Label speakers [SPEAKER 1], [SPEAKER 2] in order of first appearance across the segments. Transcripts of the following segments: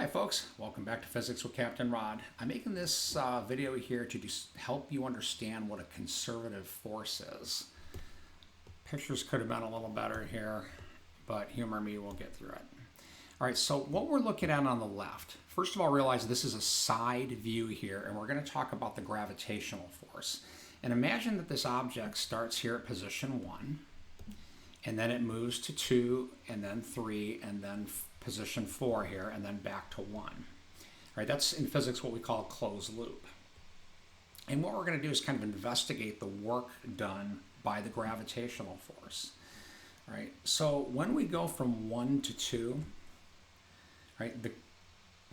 [SPEAKER 1] Hi folks, welcome back to Physics with Captain Rod. I'm making this video here to just help you understand what a conservative force is. Pictures could have been a little better here, but humor me, we'll get through it. All right, so what we're looking at on the left, first of all, realize this is a side view here, and we're going to talk about the gravitational force. And imagine that this object starts here at position 1, and then it moves to 2, and then 3, and then position 4 here, and then back to 1. All right, that's in physics what we call a closed loop. And what we're going to do is kind of investigate the work done by the gravitational force. All right, so when we go from 1 to 2, right, the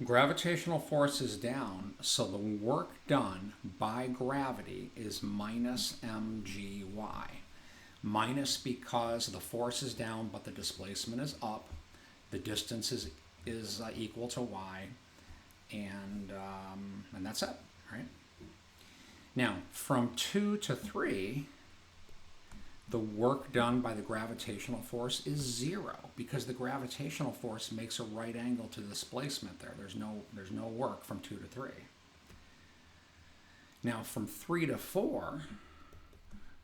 [SPEAKER 1] gravitational force is down, so the work done by gravity is minus mgy. Minus because the force is down, but the displacement is up. The distance is equal to y, and that's it, right? Now, from 2 to 3, the work done by the gravitational force is 0 because the gravitational force makes a right angle to the displacement there. There's no work from 2 to 3. Now, from 3 to 4,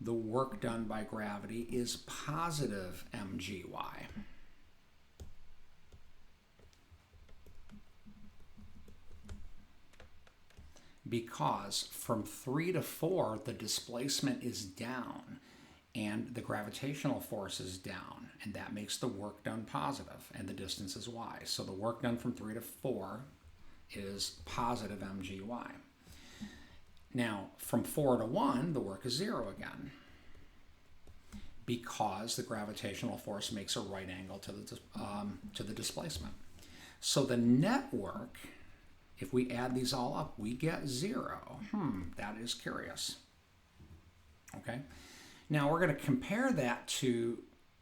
[SPEAKER 1] the work done by gravity is positive mgy. Because from 3 to 4, the displacement is down and the gravitational force is down, and that makes the work done positive, and the distance is y. So the work done from 3 to 4 is positive mgy. Now, from 4 to 1, the work is 0 again, because the gravitational force makes a right angle to the displacement. So the net work, if we add these all up, we get 0. That is curious. Okay, now we're going to compare that to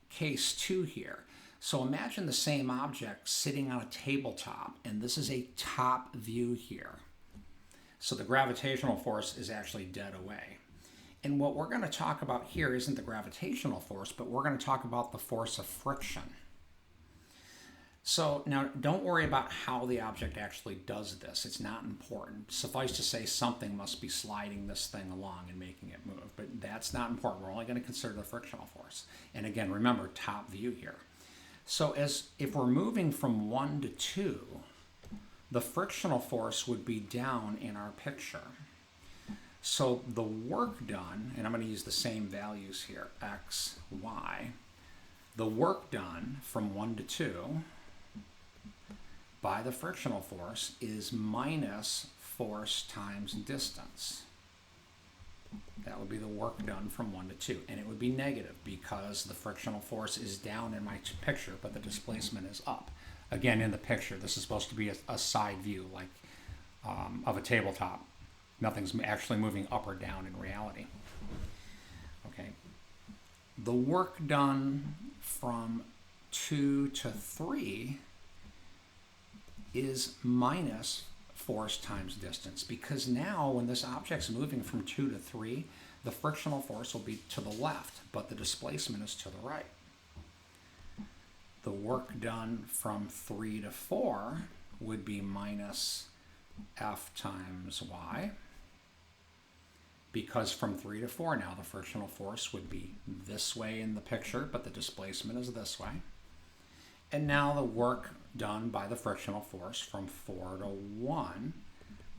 [SPEAKER 1] case 2 here. So imagine the same object sitting on a tabletop, and this is a top view here. So the gravitational force is actually dead away. And what we're going to talk about here isn't the gravitational force, but we're going to talk about the force of friction. So now don't worry about how the object actually does this. It's not important. Suffice to say, something must be sliding this thing along and making it move, but that's not important. We're only going to consider the frictional force. And again, remember, top view here. So if we're moving from 1 to 2, the frictional force would be down in our picture. So the work done, and I'm going to use the same values here, x, y, the work done from 1 to 2 by the frictional force is minus force times distance. That would be the work done from 1 to 2. And it would be negative because the frictional force is down in my picture, but the displacement is up. Again, in the picture, this is supposed to be a side view, like of a tabletop. Nothing's actually moving up or down in reality. Okay. The work done from 2 to 3 is minus force times distance, because now when this object's moving from 2 to 3, the frictional force will be to the left, but the displacement is to the right. The work done from 3 to 4 would be minus F times y, because from 3 to 4 now the frictional force would be this way in the picture, but the displacement is this way. And now the work done by the frictional force from 4 to 1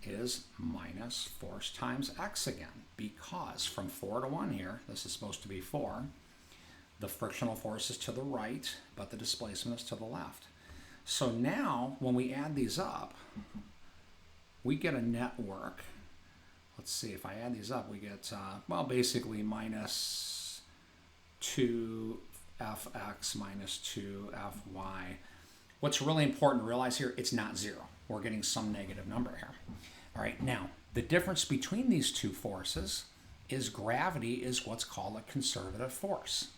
[SPEAKER 1] is minus force times x again, because from 4 to 1 here, this is supposed to be 4, the frictional force is to the right, but the displacement is to the left. So now, when we add these up, we get a net work. Let's see, if I add these up, we get, well, basically minus 2fx minus 2fy. What's really important to realize here, it's not 0. We're getting some negative number here. All right, now, the difference between these two forces is gravity is what's called a conservative force.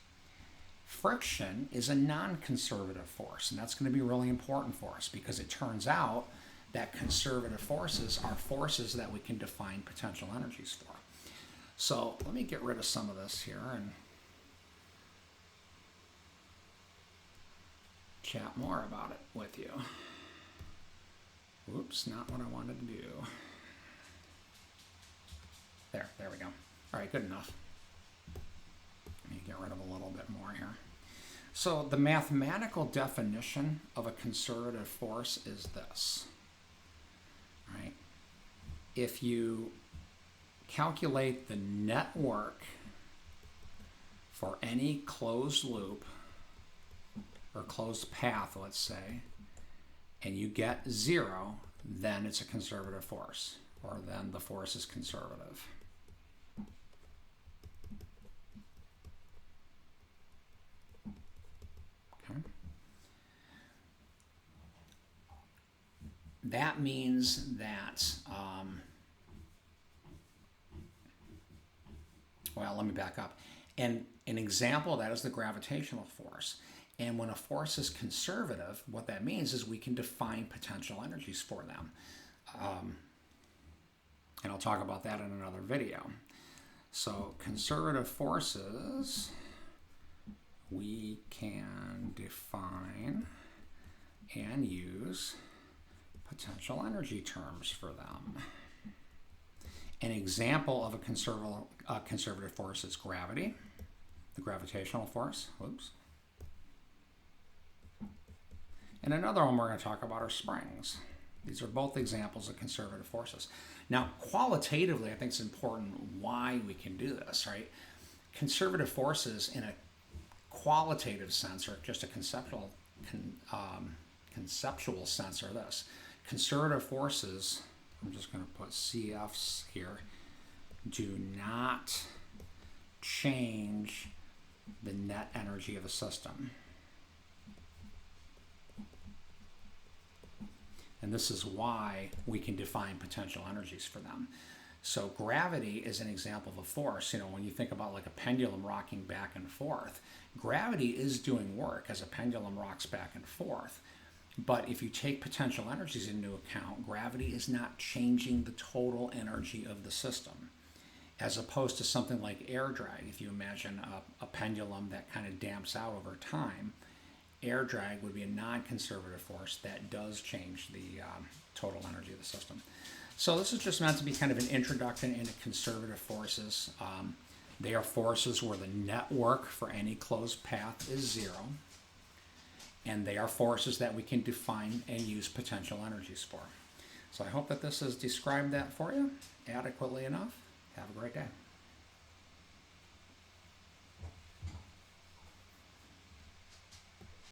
[SPEAKER 1] Friction is a non-conservative force, and that's going to be really important for us because it turns out that conservative forces are forces that we can define potential energies for. So let me get rid of some of this here and chat more about it with you. Oops, not what I wanted to do. There we go. All right, good enough. Let me get rid of a little bit more here. So the mathematical definition of a conservative force is this, right? If you calculate the net work for any closed loop or closed path, let's say, and you get 0, then it's a conservative force, or then the force is conservative. Okay. That means that, well, let me back up. And an example of that is the gravitational force. And when a force is conservative, what that means is we can define potential energies for them. And I'll talk about that in another video. So conservative forces, we can define and use potential energy terms for them. An example of a conservative force is gravity, the gravitational force. Whoops. And another one we're going to talk about are springs. These are both examples of conservative forces. Now, qualitatively, I think it's important why we can do this, right? Conservative forces in a qualitative sense, or just a conceptual sense, are this. Conservative forces, I'm just going to put CFs here, do not change the net energy of the system. And this is why we can define potential energies for them. So gravity is an example of a force. You know, when you think about like a pendulum rocking back and forth, gravity is doing work as a pendulum rocks back and forth. But if you take potential energies into account, gravity is not changing the total energy of the system. As opposed to something like air drag, if you imagine a pendulum that kind of damps out over time, air drag would be a non-conservative force that does change the total energy of the system. So this is just meant to be kind of an introduction into conservative forces. They are forces where the net work for any closed path is 0. And they are forces that we can define and use potential energies for. So I hope that this has described that for you adequately enough. Have a great day.